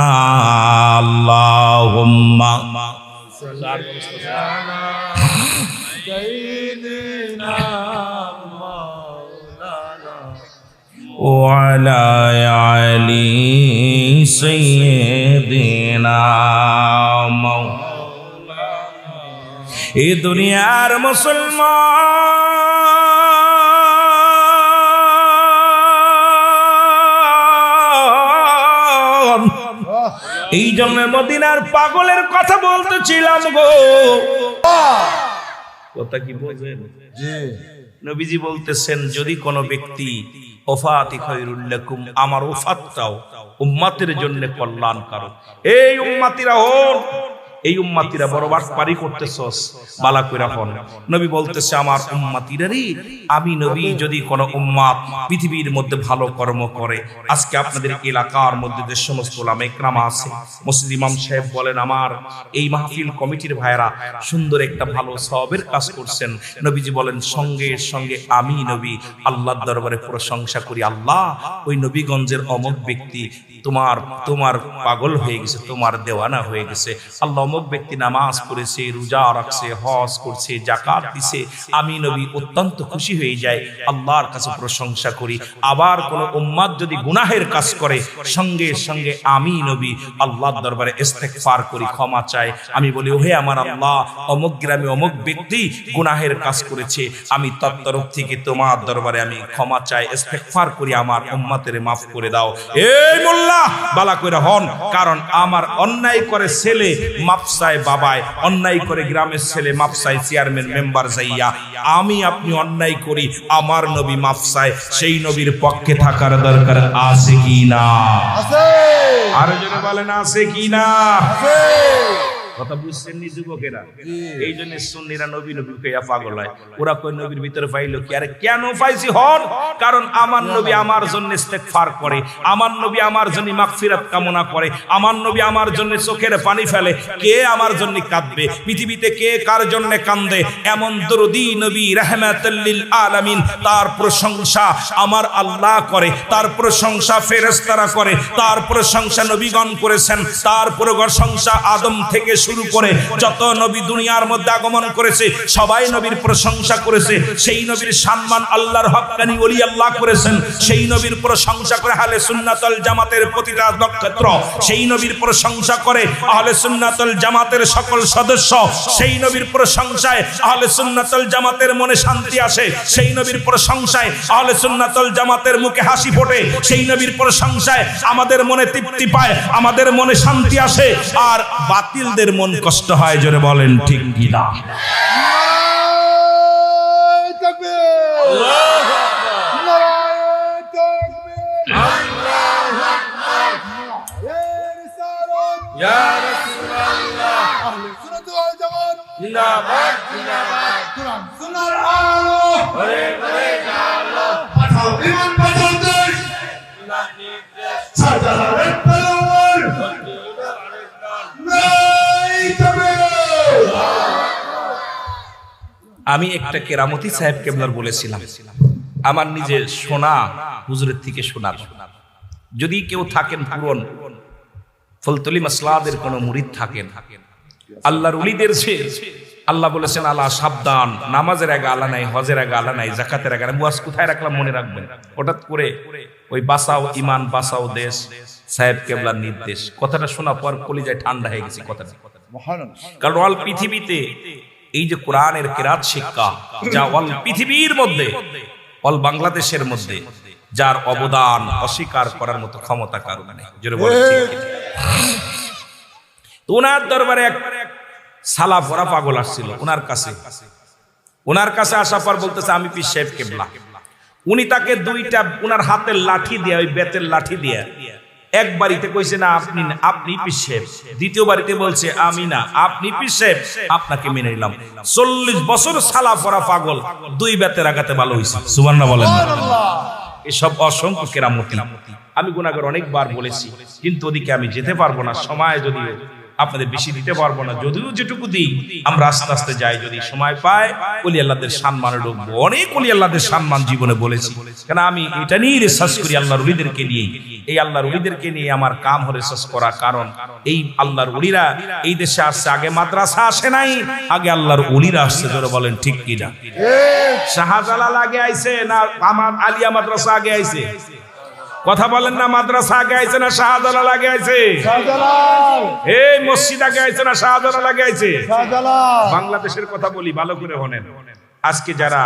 আল্লাহুম্মা ওয়ালা আলি সাইয়্যিদিনা মাওলানা এই দুনিয়ার মুসলমান এই জন্য মদিনার পাগলের কথা বলতেছিলাম গো কথা কি বলবেন জি নবীজি বলতেছেন যদি কোনো ব্যক্তি ওফাতি খায়রুল লাকুম আমার ওফাতটাও উম্মতের জন্য কল্যাণকারক এই উম্মতিরা হন এই উম্মতিরা বড় বাটপারি করতেছস বালা কইরা হন নবী বলতেছে আমার উম্মতিরারই আমি নবী যদি কোনো উম্মত পৃথিবীর মধ্যে ভালো কর্ম করে আজকে আপনাদের এলাকার মধ্যে যে সমস্ত উলামা ইকরাম আছে মসজিদ ইমাম সাহেব বলেন আমার এই মাহফিল কমিটির ভাইরা সুন্দর একটা ভালো সওয়াবের কাজ করছেন নবীজি বলেন সঙ্গে সঙ্গে আমি নবী আল্লাহর দরবারে প্রশংসা করি আল্লাহ ওই নবীগঞ্জের অমুক ব্যক্তি তোমার পাগল হয়ে গেছে তোমার দেওয়ানা হয়ে গেছে আল্লাহ অমুক ব্যক্তি নামাজ পড়েছে রোজা রাখছে হজ করছে যাকাত দিছে আমি নবী অত্যন্ত খুশি হয়ে যাই আল্লাহর কাছে প্রশংসা করি আবার কোন উম্মত যদি গুনাহের কাজ করে সঙ্গে সঙ্গে আমি নবী আল্লাহর দরবারে ইস্তেগফার করি ক্ষমা চাই আমি বলি ওহে আমার আল্লাহ অমুক গ্রামে অমুক ব্যক্তি গুনাহের কাজ করেছে আমি তার তরফ থেকে তোমার দরবারে আমি ক্ষমা চাই ইস্তেগফার করি আমার উম্মতের মাফ করে দাও এই মোল্লা বালা কইরা হন কারণ আমার অন্যায় করে ছেলে মাফ চায় বাবায় অন্যায় করে গ্রামের ছেলে মাফ চায় চেয়ারম্যান মেম্বার যাইয়া আমি আপনি অন্যায় করি আমার নবী মাফ চায় সেই নবীর পক্ষে থাকার দরকার আছে কি না আছে আর জোরে বলেন আছে কি না আছে কথা বুঝছেন নি যুবকেরা? এই জন্য সুন্নিরা নবী নবী কইয়া পাগল হয়। ওরা কই নবীর ভিতরে পাইলো কি? আরে কেন পাইছি হন? কারণ আমার নবী আমার জন্য ইস্তেগফার করে, আমার নবী আমার জন্য মাগফিরাত কামনা করে, আমার নবী আমার জন্য চোখের পানি ফেলে। কে আমার জন্য কাঁদবে? পৃথিবীতে কে কার জন্য কান্দে? এমন দরদি নবী রাহমাতুল লিল আলামিন, তার প্রশংসা আমার আল্লাহ করে, তার প্রশংসা ফেরেশতারা করে, তার প্রশংসা নবীগণ করেছেন, তার প্রশংসা আদম থেকে শুরু করে যত নবী দুনিয়ার মধ্যে আগমন করেছে সবাই নবীর প্রশংসা করেছে। সেই নবীর সম্মান আল্লাহর হক্কানি ওলি আল্লাহ করেছেন। সেই নবীর প্রশংসা করে আহলে সুন্নাত ওয়াল জামাতের প্রতিটা নক্ষত্র, সেই নবীর প্রশংসা করে আহলে সুন্নাত ওয়াল জামাতের সকল সদস্য। সেই নবীর প্রশংসায় আহলে সুন্নাত ওয়াল জামাতের মনে শান্তি আসে, সেই নবীর প্রশংসায় আহলে সুন্নাত ওয়াল জামাতের মুখে হাসি ফোটে, সেই নবীর প্রশংসায় আমাদের মনে তৃপ্তি পায়, আমাদের মনে শান্তি আসে, আর বাতিলদের মন কষ্ট হয়। জোরে বলেন ঠিক কি না? আমি একটা কেরামতি সাহেব কেবলার বলেছিলাম, আমার নিজের শোনা হুজুরের থেকে শোনার, যদি কেউ থাকেন পুরন ফলতলি মাসলাদের কোন মুরিদ থাকেন, আল্লাহর ওলিদের সে আল্লাহ বলেছেন আল্লাহ সাবধান, নামাজের আগে আল্লাহ নাই, হজের আগে আল্লাহ নাই, যাকাতের আগে মুয়াজ কোথায় রাখলাম মনে রাখবেন। হঠাৎ করে ওই বাঁচাও ইমান বাঁচাও দেশ সাহেব কেবলার নির্দেশ, কথাটা শোনা পর কলিজায় ঠান্ডা হয়ে গেছে কথাটা। কারণ অল পৃথিবীতে এই যে কোরআনের কিরাত শিক্ষা, যা অল পৃথিবীর মধ্যে অল বাংলাদেশের মধ্যে যার অবদান অস্বীকার করার মতো ক্ষমতা কারণ নেই। জোরে বলেন ঠিক কি? ওনার দরবারে এক সালা ভরা পাগল আসছিল ওনার কাছে আসার পর বলতেছে আমি পীর সাহেব কেবলা। উনি তাকে দুইটা উনার হাতের লাঠি দিয়ে, ওই বেতের লাঠি দিয়ে, এক বাড়িতে কইছে না আপনি পীর সাহেব, দ্বিতীয় বাড়িতে বলছে আমি না আপনি পীর সাহেব, আপনাকে মেনে নিলাম। 40 বছর সালা ভরা পাগল দুই বেতের আঘাতে ভালো হয়েছে। সুবহানাল্লাহ বলেন। এসব অসংখ্য কেরামতি আমি গুনাহগার অনেকবার বলেছি, কিন্তু ওদিকে আমি যেতে পারবো না, সময় যদিও আপনাদের বেশি দিতে পারবো না, যদিও যেটুকু দিই আমরা আস্তে আস্তে যাই, যদি সময় পায় ওলি আল্লাহদের সম্মানে ঢুকবো। অনেক ওলি আল্লাহদের সম্মান জীবনে বলেছি, কেন আমি এটা নিয়ে রিসার্চ করি, আল্লাহর ওলিদেরকে নিয়ে। এই আল্লাহর ওলিদেরকে নিয়ে আমার কাম হলো রিসার্চ করা, কারণ এই আল্লাহর ওলিরা এই দেশে আসছে, আগে মাদ্রাসা আসে নাই, আগে আল্লাহর ওলিরা আসছে। ধরে বলেন ঠিক কিনা? শাহজালাল আগে আইছে না আমার আলিয়া মাদ্রাসা আগে আইছে? কথা বলেন না, মাদ্রাসা আগে আইছে না শাহজালাল আগে আইছে? এই মসজিদ আগে আইছে না শাহজালাল আগে আইছে? বাংলাদেশের কথা বলি, ভালো করে শোনেন। আজকে যারা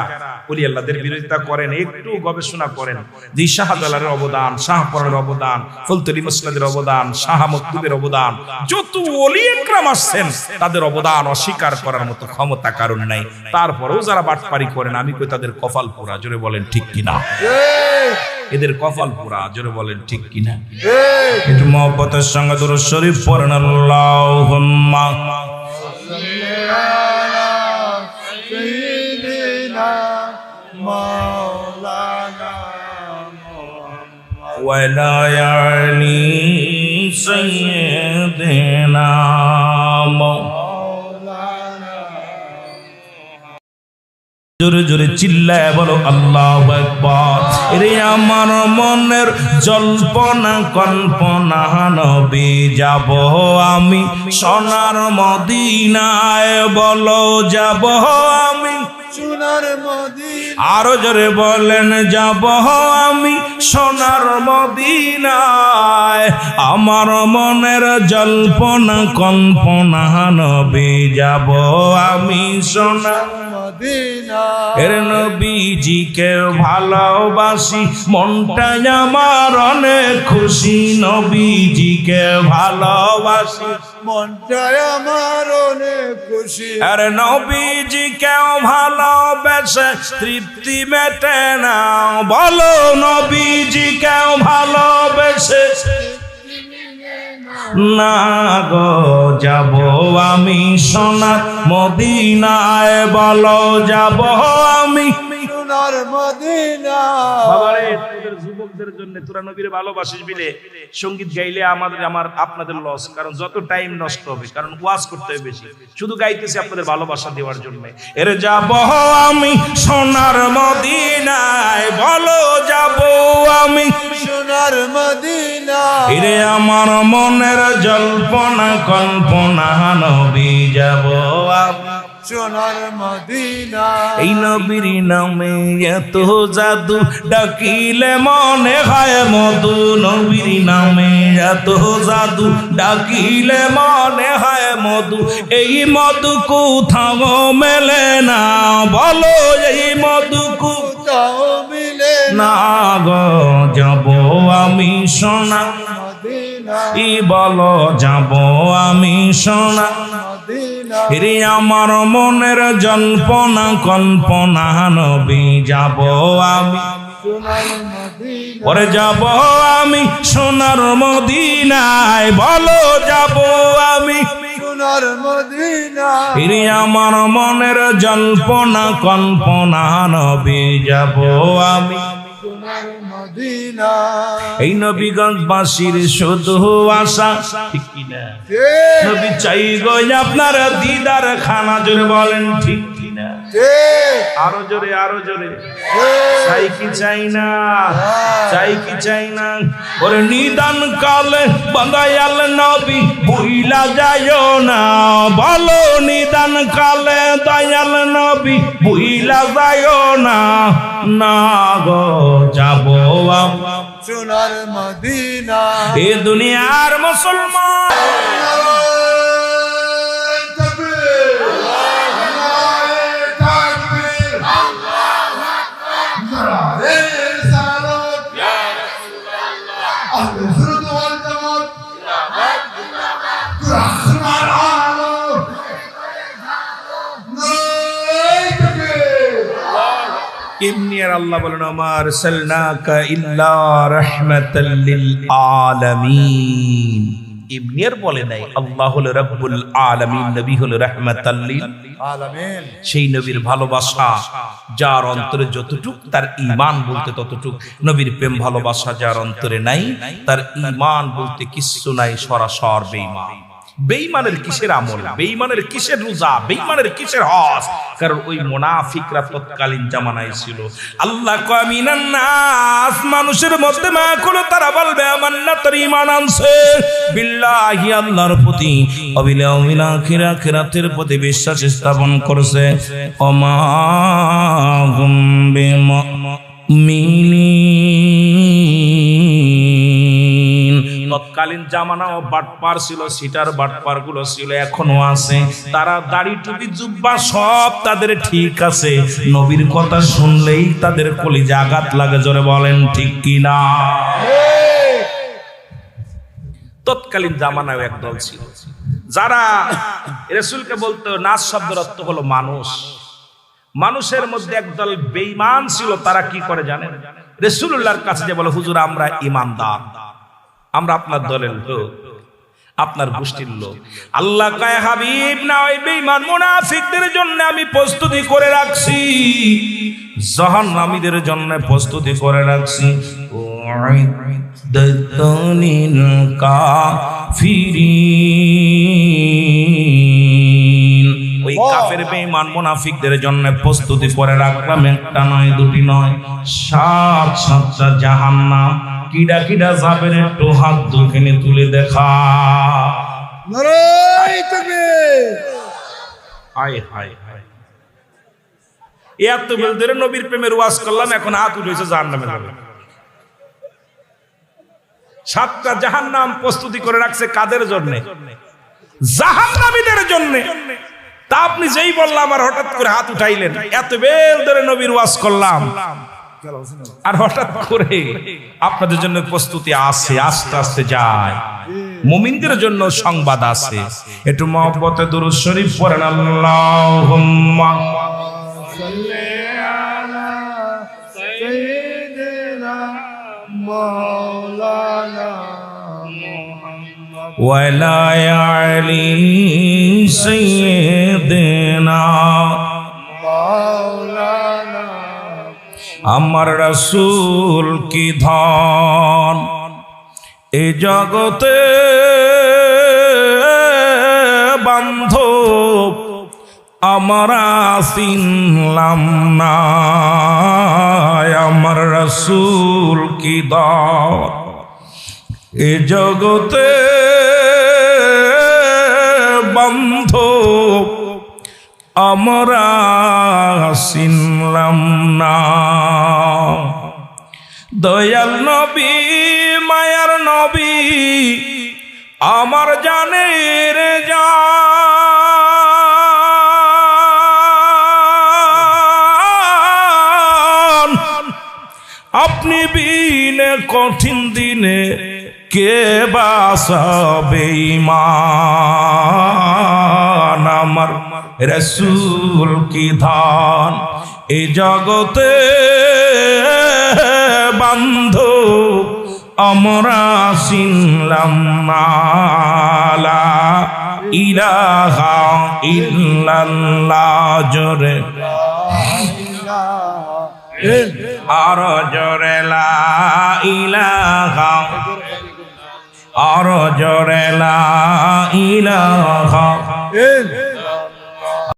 ওলি আল্লাহদের বিরোধিতা করেন একটু গবেষণা করেন যে শাহজালালের অবদান, শাহপরানের অবদান, ফুলতলি মসজিদের অবদান, শাহ মকতুবের অবদান, যত ওলি একরাম আসছেন তাদের অবদান অস্বীকার করার মতো ক্ষমতা কারণ নাই। তারপরেও যারা বাটপারি করেন আমি কই তাদের কপাল পোড়া। জোরে বলেন ঠিক কিনা? এদের কপাল পোড়া। জোরে বলেন ঠিক কিনা? একটু মহব্বতের সঙ্গে দুরূদ শরীফ পড়েন। আল্লাহুম্মা ওয়ালা আলি সাইয়্যিদিনা জোরে জোরে চিল্লায় বলো আল্লাহু আকবার। রে আমার মনের জল্পনা কল্পনা নবী যাব আমি সোনার মদিনায়, বলো যাব আমি সোনার মদিনা। আরো জোরে বলেন যাব আমি সোনার মদিনায়, আমার মনের জল্পনা কল্পনা নবী যাব আমি সোনার মদিনা। এর নবীজিকে ভালোবাসি মনটা আমার অনেক খুশি, নবীজিকে ভালোবাসি মনটা আমার অনেক খুশি। আর নবীজিকে ভালোবেসে তৃপ্তি মেটে না, বলো নবীজিকে ভালোবেসে না গো যাব আমি সোনার মদিনায়, বলো যাব আমি সোনার মদিনা। বাবারে তোদের যুবকদের জন্য তোরা নবীর ভালোবাসিস বিলে সঙ্গীত গাইলে আপনাদের লস, কারণ যত টাইম নষ্ট হবে, কারণ ওয়াজ করতে হবে বেশি, শুধু গাইতেছি আপনাদের ভালোবাসা দেওয়ার জন্য। এর যাব আমি সোনার মদিনায়, বলো যাব আমি সোনার মদিনা। এরে আমার মনের জল্পনা কল্পনা, নবী যাব আমি সোনার মদিনা। এই নবীর নামে এত জাদু, ডাকিলে মনে হয় মধু। নবীর নামে এত জাদু, ডাকিলে মনে হয় মধু। এই মধু কোথাও মেলে না, বলো এই মধু কোথাও মিলে না গো যাব আমি সোনা মদিনা। ই বলো যাব আমি সোনা মদিনা। রে আমার মনের জল্পনা কল্পনা, নবী যাব আমি সোনার মদিনা। পরে যাব আমি সোনার মদিনায়, বলো যাব আমি সোনার মদিনা। রে আমার মনের জল্পনা কল্পনা, নবী যাব আমি সোনার মদিনা। এই নবীগঞ্জবাসীর শুধু আশা, ঠিক কিনা? ঠিক নবী চাই গো আপনার দিদার খানা, জোরে বলেন ঠিক কিনা? ঠিক আরো জোরে আরো জোরে। ঠিক। চাই কি চাই না, চাই কি চাই না? ওরে নিদান কালে বাঁধায়াল নবী ভুইলা যায়ও না, বলো নিদান কালে দয়াল নবী ভুইলা যায়ও না। না গো যাব আমি সোনার মদিনা। এ দুনিয়ার মুসলমান। এমনি আর আল্লাহ বলেন আমার সাল্লাকা ইল্লা রাহমাতাল লিল আলামিন। এমনি আর বলে নাই, আল্লাহ হলো রব্বুল আলামিন, নবী হলো রাহমাতাল লিল আলামিন। সেই নবীর ভালোবাসা যার অন্তরে যতটুক, তার ঈমান বলতে ততটুক। নবীর প্রেম ভালোবাসা যার অন্তরে নাই, তার ঈমান বলতে কিচ্ছু নাই, সরাসর বেঈমান। বেঈমানের কিসের আমল, বেঈমানের কিসের রোজা, বেঈমানের কিসের হজ? কারণ ওই মুনাফিকরা তৎকালীন জামানায় ছিল। আল্লাহ কয় মিনান নাস, মানুষের মধ্যে মা কোন তারা বলবে আমান্না, তার ঈমান আনছে বিল্লাহি, আল্লাহর প্রতি, অবিল ইয়াউমিল আখির, আখিরাতের প্রতি বিশ্বাস স্থাপন করেছে। ওমা হুম বিমুমিনিন। তৎকালীন জামানাও বাটপার ছিল, সিটার বাটপার গুলো ছিল, এখনো আছে। তারা দাড়ি টুপি জুব্বা সব তাদের ঠিক আছে, নবীর কথা শুনলেই তাদের কলিজে আঘাত লাগে, জোরে বলেন ঠিক কিনা? তৎকালীন জামানায় একদল ছিল যারা রাসূলকে বলতো, নাস শব্দের অর্থ হলো মানুষ। মানুষের মধ্যে একদল বেঈমান ছিল। তারা কি করে জানেন? রাসূলুল্লাহর কাছে যে বলে, হুজুর আমরা ঈমানদার, আমরা আপনার দলের লোক, আপনার গোষ্ঠীর লোক। আল্লাহ কয় হাবিব না, ওই বেঈমান মুনাফিকদের জন্য আমি প্রস্তুতি করে রাখছি, জাহান্নামীদের জন্য প্রস্তুতি করে রাখছি। উইদ্দাতুল কাফিরিন, ওই কাফের বেঈমান মুনাফিকদের জন্য প্রস্তুতি করে রাখলাম, একটা নয় দুটি নয়, 7-7টা জাহান্নাম। কিডা কিডা যাবেন একটু হাত দুখানে তুলে দেখা। নারায়ে তাকবীর। হায় হায় হায়, এত বেল ধরে নবীর প্রেমের ওয়াজ করলাম, এখন হাত উঠেছে জাহান্নামে যাবে। 7টা জাহান্নাম প্রস্তুতি করে রাখছে কাদের জন্য? জাহান্নামীদের জন্য। তা আপনি যেই বললাম আর হঠাৎ করে হাত উঠাইলেন, এত বেল ধরে নবীর ওয়াজ করলাম আর হঠাৎ করে আপনাদের জন্য প্রস্তুতি আছে, আস্তে আস্তে যায়। মুমিনদের জন্য সংবাদ আছে। একটু মহব্বতে দুরূদ শরীফ পড়েন, আল্লাহুম্মা সাল্লি আলা সাইয়্যিদিনা মাওলানা মুহাম্মদ ولا علي سيدنا مولانا আমার রাসূল কি ধন এ জগতে বান্ধব আমরা চিনলাম না আমার রাসূল কি ধন এ জগতে বান্ধব আমরা চিনলাম না দয়াল নবী মায়ার নবী আমার জানের জান আপনি বিনে কঠিন দিনে কে বাঁচাবে ঈমান আমার রাসূল কি ধন এই জগতে বান্ধব আমরা চিনলাম না লা ইলাহা ইল্লাল্লাহ জোরে আর জোরে লা ইলাহা আর জোরে লা ইলাহা